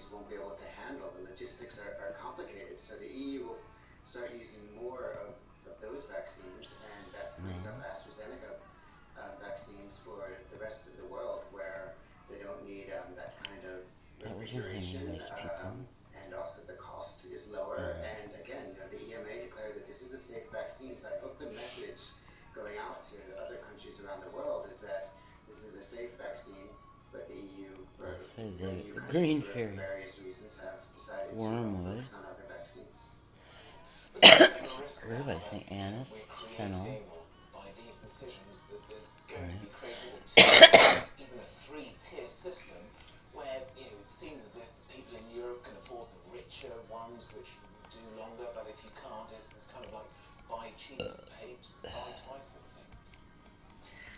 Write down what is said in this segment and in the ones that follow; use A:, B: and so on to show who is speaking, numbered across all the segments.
A: countries won't be able to handle. The logistics are complicated, so the EU will start using more of those vaccines, and that frees up AstraZeneca vaccines for the rest of the world, where they don't need that kind of
B: That wasn't
A: refrigeration,
B: any nice people.
A: and also the cost is lower. And again, the EMA declared that this is a safe vaccine, so I hope the message going out to other countries around the world is that this is a safe vaccine, but the EU, or EU
B: The
A: countries,
B: green
A: for
B: fairy.
A: various reasons, have decided to
B: Wormwood.
A: focus on other vaccines.
B: What about St. Annis? Fennel.
C: By these decisions, that there's going to be created a tier, even a three-tier system, where it seems as if people in Europe can afford the richer ones, which do longer, but if you can't, it's this kind of like buy cheap, pay twice sort of thing.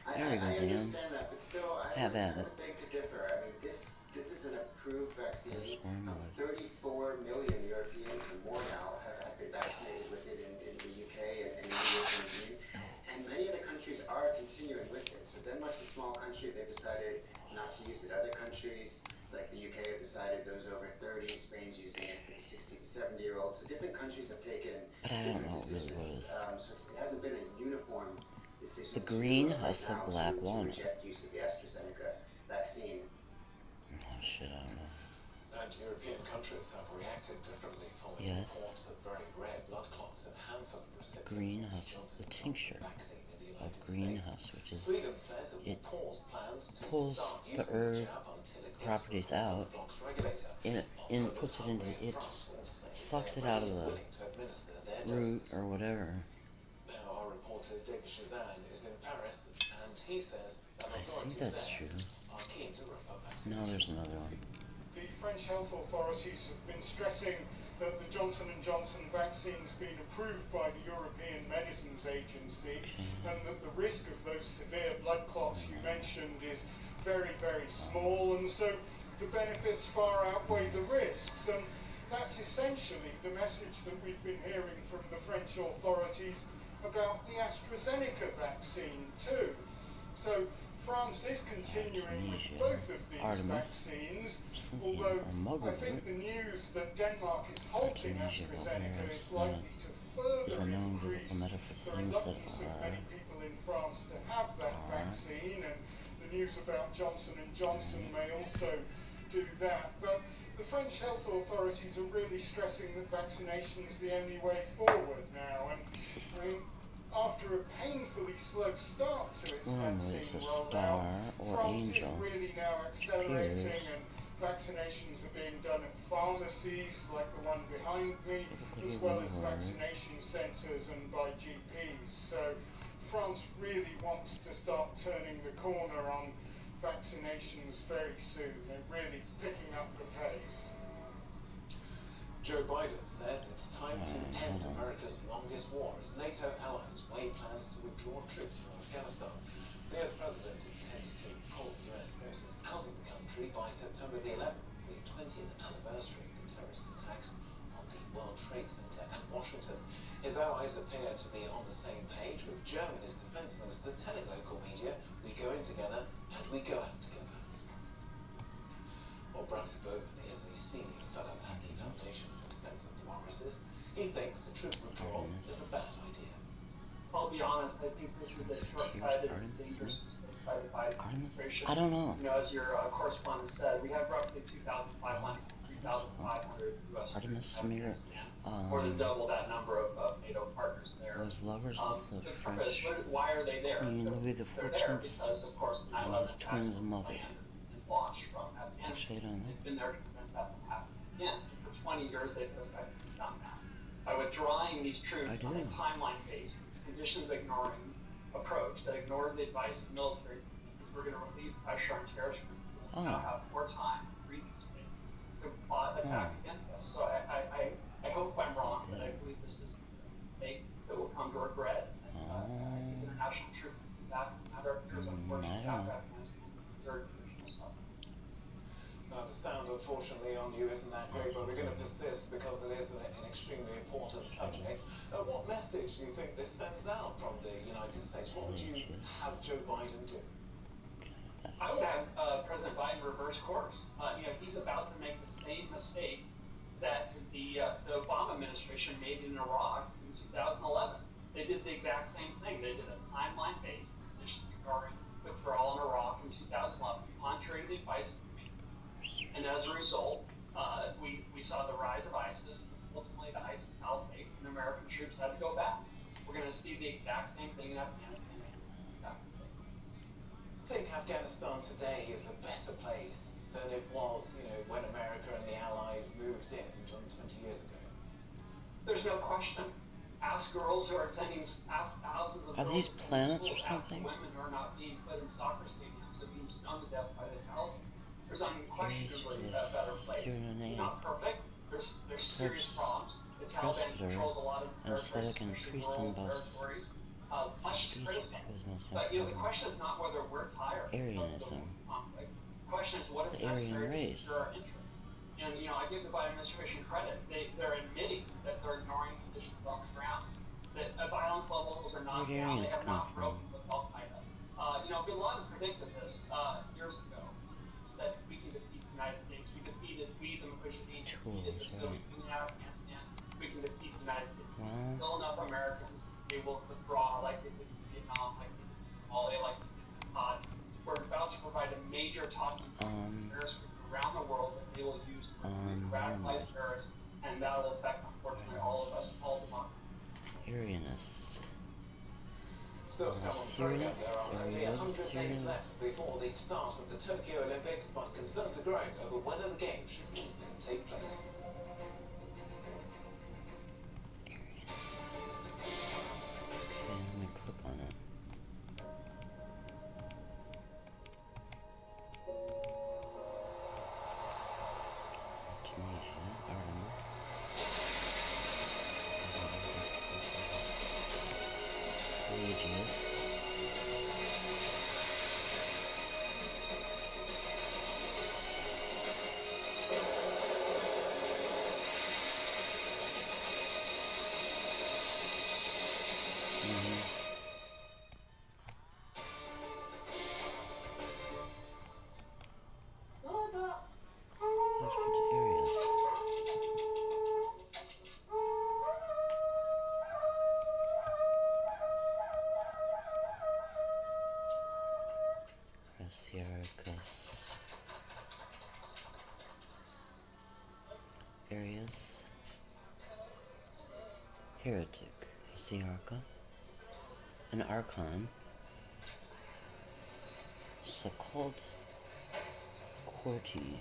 B: There we go,
A: I
B: Dan.
A: understand that, but still, I
B: Have at
A: would
B: it.
A: beg to differ. I mean, this is an approved vaccine.
B: Wormwood.
A: 34 million Europeans or more now have been vaccinated with it in the UK and in the European Union. And many of the countries are continuing with it. So Denmark's a small country. They've decided not to use it. Other countries, like the UK, have decided those over 30. Spain's using it for the 60 to 70-year-olds. So different countries have taken
B: But I don't
A: different
B: know what it
A: decisions.
B: was.
A: So it hasn't been a uniform decision.
B: The green
A: right
B: has some
A: now
B: black
A: to
B: walnut.
A: reject use of the AstraZeneca vaccine.
B: Oh shit, I don't know.
C: And European countries have reacted differently following
B: Yes.
C: reports of very rare blood clots in a handful of recipients
B: Green
C: of the
B: husk,
C: Johnson
B: the
C: & Johnson
B: tincture
C: vaccine in the
B: of
C: United
B: green
C: States.
B: husk, which is
C: Sweden says it will
B: it
C: pause plans to
B: pulls
C: start
B: the
C: using
B: herb
C: the jab until it gets
B: properties
C: approval from
B: out
C: the bloc's regulator.
B: and puts it into
C: Hungary and
B: its
C: France all say
B: sucks
C: they're
B: it out of
C: ready and
B: the
C: willing to administer their
B: root
C: doses.
B: or whatever.
C: Now, our reporter David Shazan is in Paris, and he says that
B: I think
C: authorities
B: that's
C: there
B: true.
C: are keen to ramp up
B: No, there's
C: vaccinations.
B: another one.
D: The French health authorities have been stressing that the Johnson & Johnson vaccine's been approved by the European Medicines Agency, and that the risk of those severe blood clots you mentioned is very, very small, and so the benefits far outweigh the risks. And that's essentially the message that we've been hearing from the French authorities about the AstraZeneca vaccine too. So France is continuing with
B: Tunisia,
D: both of these
B: Artemis,
D: vaccines,
B: Cynthia,
D: although
B: or
D: I think the news that Denmark is halting
B: Tunisia,
D: AstraZeneca
B: where
D: is likely to
B: is
D: further
B: a known
D: increase
B: biblical metaphor
D: the
B: for things that
D: reluctance of
B: are
D: many people in France to have that vaccine, and the news about Johnson & Johnson may also do that. But the French health authorities are really stressing that vaccination is the only way forward now. And I mean, after a painfully slow start to its vaccine
B: is a
D: rollout,
B: star or
D: France
B: angel.
D: is really now accelerating,
B: Appears.
D: and vaccinations are being done at pharmacies like the one behind me, as well as vaccination centres and by GPs. So France really wants to start turning the corner on vaccinations very soon. They're really picking up the pace.
C: Joe Biden says it's time to end America's longest war as NATO allies weigh plans to withdraw troops from Afghanistan. The US president intends to pull US forces out of the country by September the 11th, the 20th anniversary of the terrorist attacks on the World Trade Center and Washington. His allies appear to be on the same page, with Germany's defense minister telling local media, "We go in together and we go out together." Well, Bradley Bowman is a senior fellow at the Foundation for Defense of Democracies. He thinks the troop withdrawal is a bad idea.
E: I'll be honest, I think this was a short-sighted, dangerous mistake by the Biden
B: Artemis?
E: administration.
B: I don't know.
E: You know, as your correspondent said, we have roughly 2,500, 3,500 U.S.
B: Artemis
E: troops in
B: Smear,
E: Afghanistan, more than double that number of NATO partners there.
B: was lovers with the
E: purpose,
B: French
E: why are they there?
B: Queen Louis
E: They're there
B: XIV's
E: because, of course, 9/11
B: his twins' mother.
E: and launched from Afghanistan.
B: Shade on
E: They've been there to prevent that from happening again. For 20 years, they've effectively done that. By withdrawing these troops
B: I
E: on a
B: do.
E: timeline-based, conditions-ignoring approach that ignores the advice of the military, because we're going to relieve pressure on terrorist groups who now have more time, breathing space, to plot attacks against us. So I hope I'm wrong, but I believe this is a mistake that will come to regret. And these international troops that matter of years, unfortunately,
B: I don't know.
E: Afghanistan, they're traditional stuff.
C: Now, the sound, unfortunately, on you isn't that great, but we're going to persist because it is an extremely important subject. What message do you think this sends out from the United States? What would you have Joe Biden do?
E: I would have President Biden reverse course. You know, he's about to make the same mistake administration made in Iraq in 2011. They did the exact same thing. They did a timeline-based mission regarding withdrawal in Iraq in 2011, contrary to the advice of the Committee. And as a result, we saw the rise of ISIS, ultimately the ISIS caliphate, and American troops had to go back. We're going to see the exact same thing in Afghanistan.
C: I think Afghanistan today is a better place than it was, when America and the Allies moved in 20 years ago.
E: There's no question. Ask girls who are attending, ask thousands of
B: Are
E: girls
B: these
E: attending
B: planets
E: school,
B: or
E: ask
B: something?
E: women who are not being put in soccer stadiums and being stoned to death by the Taliban. There's unquestionably a better place. Not perfect. There's serious problems. The Taliban controls a lot of territories, especially rural territories. Much to criticize. But the question is not whether we're tired of the conflict. The question is what is necessary to secure our interests. And I give the Biden administration credit. They're admitting that they're ignoring conditions on the ground. That violence levels are not down. They have not broken with Al Qaeda. Bin Laden predicted this years ago. That we can defeat the United States. We the Mujahideen, defeated the Soviet Union out of Afghanistan. We can defeat the United States. Kill enough Americans, they will withdraw like they did in Vietnam, like they did in Somalia, like they did in Pod. We're about to provide a major talking point to terrorists around the world that they will use to radicalize terrorists, and that will affect, unfortunately, all of us, all democracies.
B: Aryanist.
C: Still to come on the program, there are only 100 days left before the start of the Tokyo Olympics, but concerns are growing over whether the games should even take place.
B: Okay, let me click on it. Tunisia, Artemis. Aegis. Arius, Heretic, Siarca, an Archon, Succult, Corti,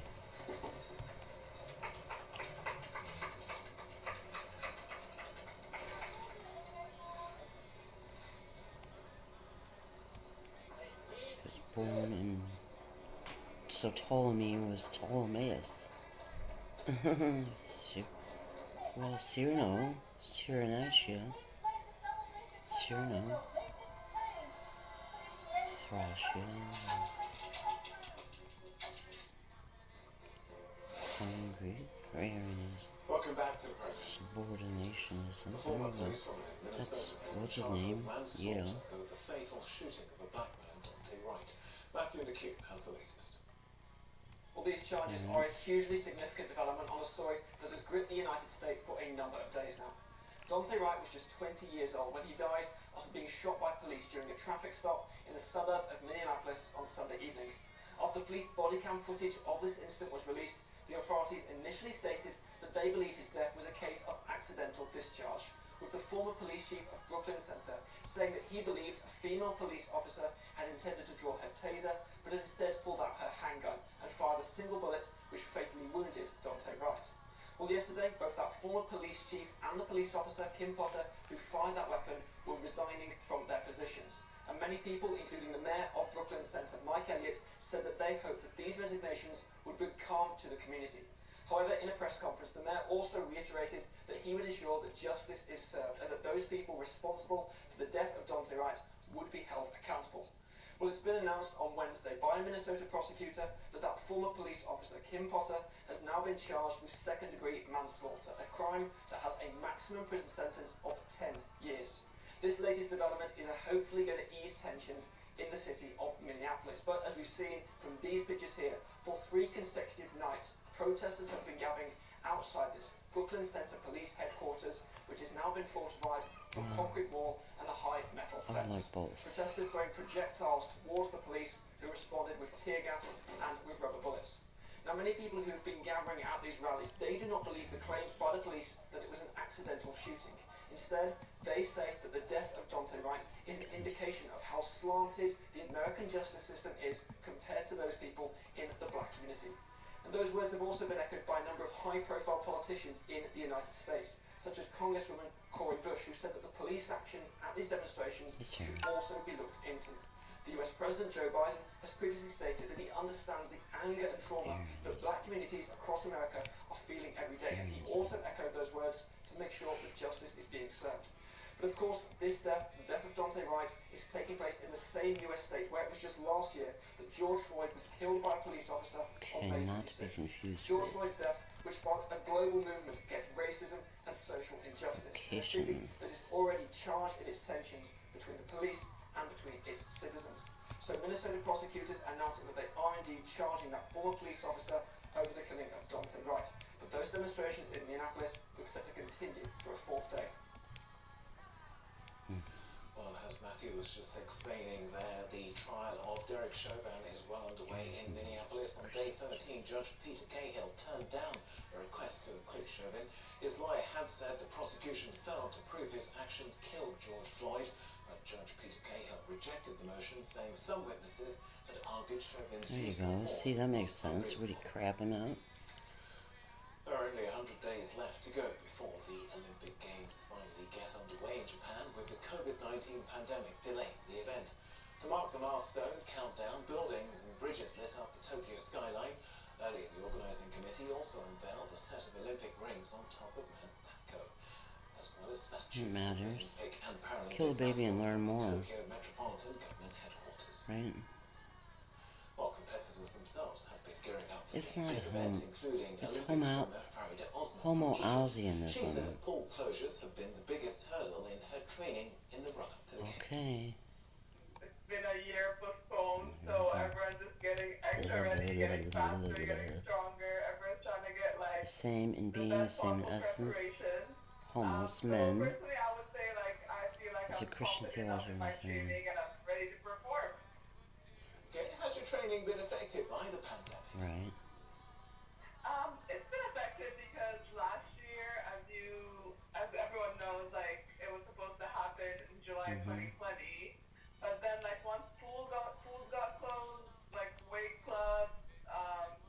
B: was born in, so Ptolemy was Ptolemaeus. Well, Cyrano, Cyrenatia, Cyrano, Thracia, Hungry, Arianism,
C: Welcome back to the program.
B: Subordinationism,
C: The former policewoman in Minnesota
B: that's,
C: is in
B: what's his
C: charge
B: name?
C: of manslaughter
B: Yeah.
C: over the fatal shooting of a black man, Dante Wright. Matthew DeCue has the latest.
F: Well, these charges are a hugely significant development on a story that has gripped the United States for a number of days now. Dante Wright was just 20 years old when he died after being shot by police during a traffic stop in the suburb of Minneapolis on Sunday evening. After police body cam footage of this incident was released, the authorities initially stated that they believe his death was a case of accidental discharge, with the former police chief of Brooklyn Center saying that he believed a female police officer had intended to draw her taser, but instead pulled out her handgun and fired a single bullet which fatally wounded Dante Wright. Well, yesterday, both that former police chief and the police officer, Kim Potter, who fired that weapon, were resigning from their positions. And many people, including the mayor of Brooklyn Center, Mike Elliott, said that they hoped that these resignations would bring calm to the community. However, in a press conference, the mayor also reiterated that he would ensure that justice is served and that those people responsible for the death of Dante Wright would be held accountable. Well, it's been announced on Wednesday by a Minnesota prosecutor that former police officer, Kim Potter, has now been charged with second-degree manslaughter, a crime that has a maximum prison sentence of 10 years. This latest development is hopefully going to ease tensions in the city of Minneapolis. But as we've seen from these pictures here, for 3 consecutive nights, protesters have been gathering outside this Brooklyn Center police headquarters, which has now been fortified with a concrete wall and a high metal
B: I
F: fence.
B: like both.
F: Protesters throwing projectiles towards the police, who responded with tear gas and with rubber bullets. Now, many people who have been gathering at these rallies, they do not believe the claims by the police that it was an accidental shooting. Instead, they say that the death of Daunte Wright is an indication of how slanted the American justice system is compared to those people in the black community. And those words have also been echoed by a number of high-profile politicians in the United States, such as Congresswoman Cori Bush, who said that the police actions at these demonstrations should also be looked into. The US President Joe Biden has previously stated that he understands the anger and trauma that black communities across America are feeling every day, and he also echoed those words to make sure that justice is being served. But of course, this death, the death of Daunte Wright, is taking place in the same US state where it was just last year that George Floyd was killed by a police officer on May 26th. George Floyd's death, which sparked a global movement against racism and social injustice in a city that is already charged in its tensions between the police and between its citizens. So Minnesota prosecutors announcing that they are indeed charging that former police officer over the killing of Daunte Wright. But those demonstrations in Minneapolis look set to continue for a fourth day.
C: Well, as Matthew was just explaining there, the trial of Derek Chauvin is well underway in Minneapolis. On day 13, Judge Peter Cahill turned down a request to acquit Chauvin. His lawyer had said the prosecution failed to prove his actions killed George Floyd. But Judge Peter Cahill rejected the motion, saying some witnesses had argued Chauvin's
B: There you
C: use
B: go.
C: of force
B: See, that makes
C: was
B: sense. Really
C: unreasonable.
B: crap him out.
C: There are only 100 days left to go before the Olympic Games finally get underway in Japan, with the COVID-19 pandemic delaying the event. To mark the milestone countdown, buildings and bridges lit up the Tokyo skyline. Earlier, the organising committee also unveiled a set of Olympic rings on top of Mount Tako, as well as statues of
B: matters.
C: Olympic and Paralympic
B: Kill a baby and
C: mascots
B: learn
C: at the
B: more.
C: Tokyo Metropolitan Government headquarters.
B: Right?
C: While competitors themselves have been gearing up for
B: It's
C: the
B: not
C: big event, including
B: it's
C: Olympic
B: homo-
C: swimmer Farida Osman from Egypt. She
B: Homoousianism.
C: says pool closures have been the biggest hurdle in her training in the run-up to the Games.
B: Okay.
G: It's been a year postponed, so everyone's just getting extra ready, getting faster, getting stronger. Everyone's trying to get like
B: Same in
G: the
B: being,
G: best
B: same
G: possible
B: essence.
G: preparation.
B: Homos,
G: So
B: men.
G: personally, I would say like I feel like
B: It's a
G: I'm
B: Christian
G: confident enough in
B: theologian
G: my
B: thing.
G: training and I'm ready to perform.
C: Okay, has your training been affected by the pandemic?
B: Right.
G: It's been affected because last year, as everyone knows, like it was supposed to happen in July 2020, but then like once pools got closed, like weight clubs,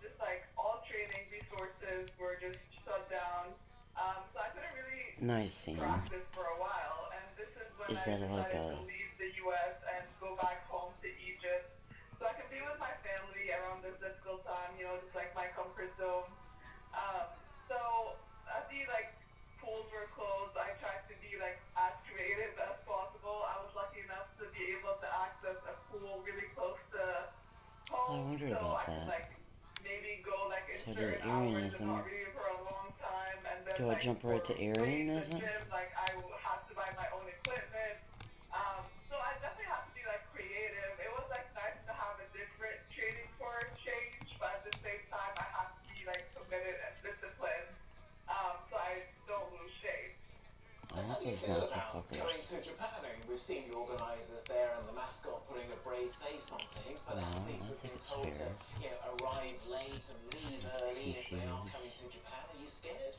G: just like all training resources were just shut down. So I couldn't really
B: Nice scene.
G: practice for a while, and this is when
B: Is
G: I
B: that like
G: decided
B: a-
G: to leave the U.S. and go back home to Egypt, so I could be with my family around this difficult time. You know, just like my comfort zone. So as the like pools were closed, I tried to be like as creative as possible. I was lucky enough to be able to access a pool really close to home,
B: I wondered
G: so
B: about
G: I could
B: that.
G: like maybe go like in
B: So
G: certain
B: the
G: hours and
B: Arianism-
G: not read for a long time, and then
B: Do I
G: like
B: jump right to
G: for weights and
B: Arianism?
G: gym, like I had to buy my own equipment. So I definitely had to be like creative. It was like nice to have a different training for a change, but at the same time I had to be like committed and disciplined, so I don't lose shape.
C: So how do you feel about going to Japan? I mean, we've seen the organisers there and the mascot putting a brave face on things, but
B: Well,
C: athletes
B: I
C: have
B: think
C: been
B: it's
C: told
B: fair.
C: to arrive late and leave early if they are coming to Japan. Are you scared?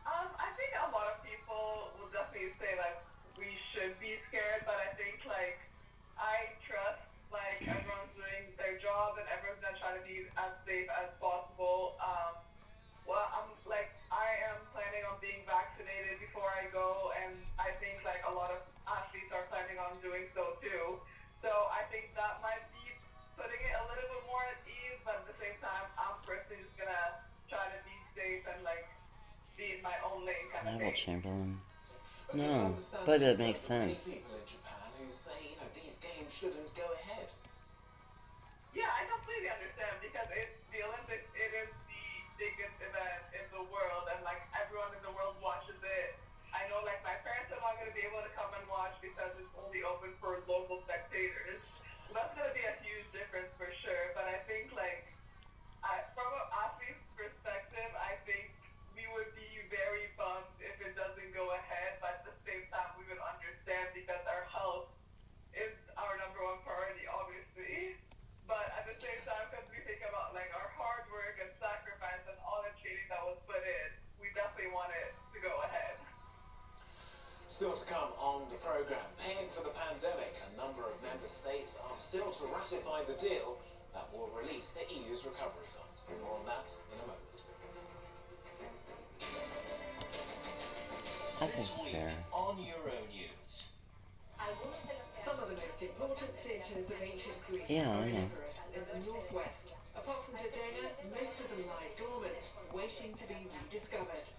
G: I think a lot of people will definitely say like we should be scared, but I think like I trust like everyone's doing their job and everyone's gonna try to be as safe as possible. Well, I am planning on being vaccinated before I go, and I think like a lot of athletes are planning on doing so too. So I think that might be putting it a little bit more at ease, but at the same time, I'm personally just gonna try to be safe and like be in my own lane kind of
B: Neville
G: thing.
B: Chamberlain.
C: But do you
B: No,
C: understand
B: but
C: that
B: it makes
C: there's many
B: sense.
C: people in Japan who say, these games shouldn't go ahead.
G: Yeah, I completely understand because it's the Olympics. It is the biggest event in the world, and like everyone in the world watches it. I know, like my parents are not going to be able to come and watch because it's only open for local spectators. So that's going to be a huge difference for sure. But I think, like, from an athlete's perspective, I
C: program paying for the pandemic, a number of member states are still to ratify the deal that will release the EU's recovery funds. More on that in a moment.
B: I think it's fair.
H: On Euronews. Some of the most important theatres of ancient Greece
B: Yeah,
H: are
B: I
H: in
B: know.
H: Icarus in the northwest. Apart from Dodona, most of them lie dormant, waiting to be rediscovered.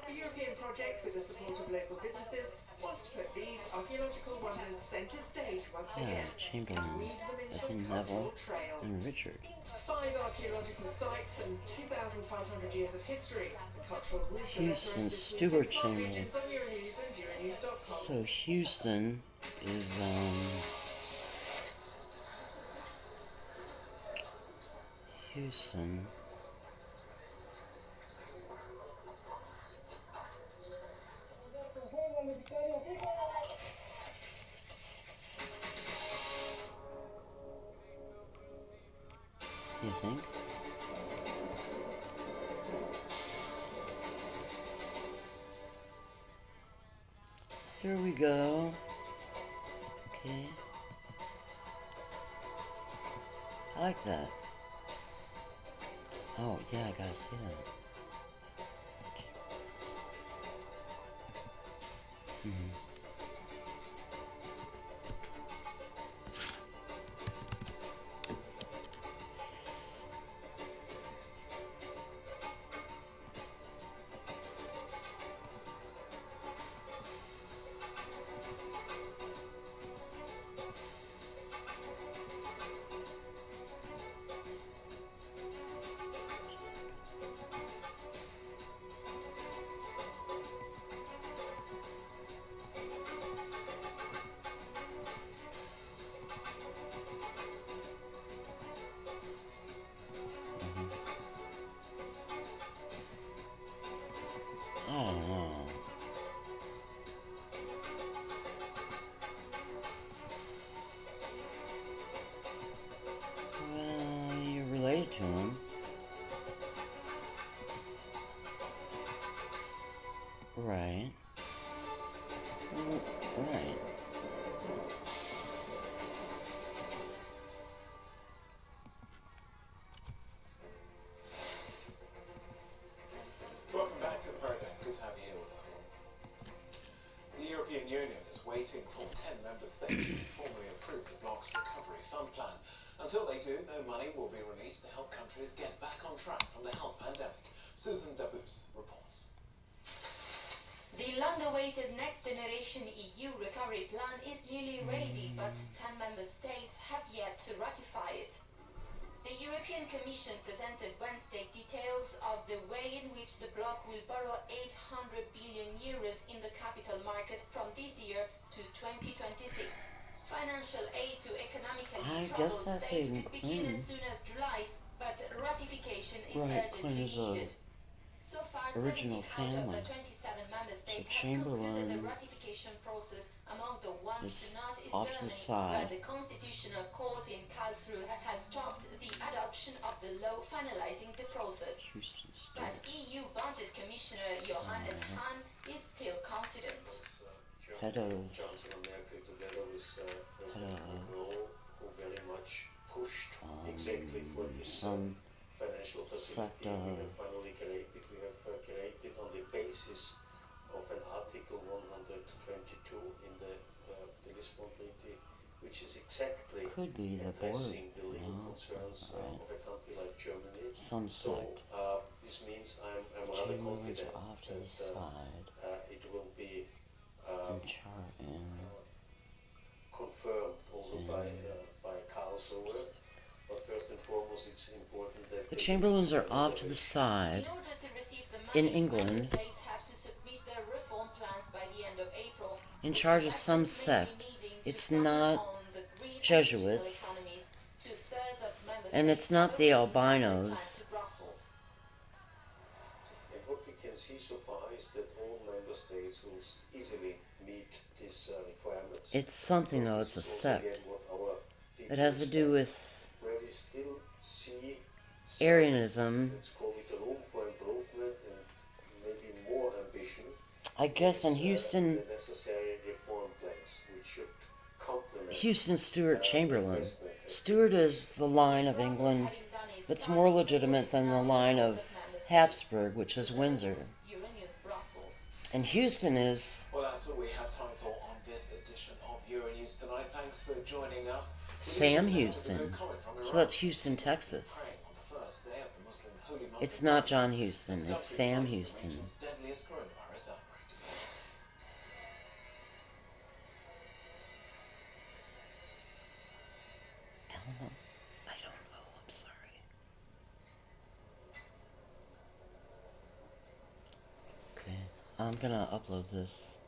H: A European project with the support of local businesses wants to put these archaeological wonders centre stage once
B: Yeah,
H: again
B: Chamberlain,
H: and weave them into
B: as
H: a
B: in
H: cultural
B: Neville,
H: trail.
B: and Richard.
H: 5 archaeological sites and 2,500 years of history. The cultural roots of
B: Houston
H: Icarus this week
B: Stewart
H: in Smart
B: Chamberlain.
H: Regions on Euronews and Euronews.com.
B: So Houston is Houston. You think? Here we go. Okay. I like that. Oh, yeah, I gotta see that. I don't know. Well, you're related to him. Right. Right.
C: Welcome back to the program. It's good to have you here with us. The European Union is waiting for 10 member states to formally approve the bloc's recovery fund plan. Until they do, no money will be released to help countries get back on track from the health pandemic. Susan Dabus reports.
I: The long-awaited Next Generation EU recovery plan is nearly ready, but 10 member states have yet to ratify it. The European Commission presented Wednesday details of the way in which the bloc will borrow 800 billion euros in the capital market from this year to 2026. Financial aid to economically
B: I
I: troubled
B: guess that's
I: states
B: Aiden
I: could begin
B: Quinn.
I: as soon as July, but ratification is
B: Right, Quinn
I: urgently
B: is a
I: needed. So far,
B: original
I: 17 out of
B: family.
I: the 27 member states have
B: Chamberlain
I: concluded the ratification process. Among the ones
B: is
I: to not is
B: off to the
I: Germany,
B: side.
I: where the Constitutional Court in Karlsruhe has stopped the adoption of the law finalizing the process.
B: Houston
I: But
B: Stewart.
I: EU Budget Commissioner Johannes Hahn is still confident.
B: Head of
J: Johnson and Merkel together with President Macron, who very much pushed exactly for this
B: some
J: financial
B: sect
J: facility. We
B: of
J: have finally created. We have created on the basis of an Article 122 in the Lisbon Treaty, which is exactly
B: could be the board.
J: addressing the legal
B: No,
J: concerns
B: right.
J: of a country like Germany.
B: Some
J: So
B: sect.
J: this means I'm rather
B: Chamberlain's
J: confident
B: off to the
J: that
B: side.
J: it will be
B: And chart and
J: confirmed also by Karlsruhe. But first and foremost, it's important that
B: the Chamberlains are off to the side.
I: In order to receive the
B: In
I: money,
B: England.
I: member states have to submit their reform plans by the end of April.
B: In charge of some
I: With Brexit
B: sect.
I: mainly needing
B: It's
I: to focus
B: not
I: on the green and
B: Jesuits.
I: digital economies. Two-thirds of member
B: And
I: states
B: it's not
I: have
B: the
I: already sent their
B: albinos.
I: plans to Brussels.
J: And what we can see so far is that all member states will easily meet these requirements.
B: It's something though,
J: Because
B: it's a
J: this is also again
B: sect.
J: what our people
B: It has to do
J: expect,
B: with
J: where we still see some,
B: Arianism.
J: let's call it room for improvement and maybe more ambition.
B: I guess in
J: with,
B: Houston,
J: the necessary reform plans,
B: Houston Stuart Chamberlain. Stuart is the line of England that's more legitimate than the line of Habsburg, which is Windsor. And Houston is...
C: Well, that's all we have time for on this edition of Euronews tonight. Thanks for joining us.
B: Sam Houston. So that's Houston, Texas. It's not John Houston, it's Sam Houston.
C: Deadliest coronavirus outbreak.
B: I don't know, I'm sorry. Okay, I'm gonna upload this.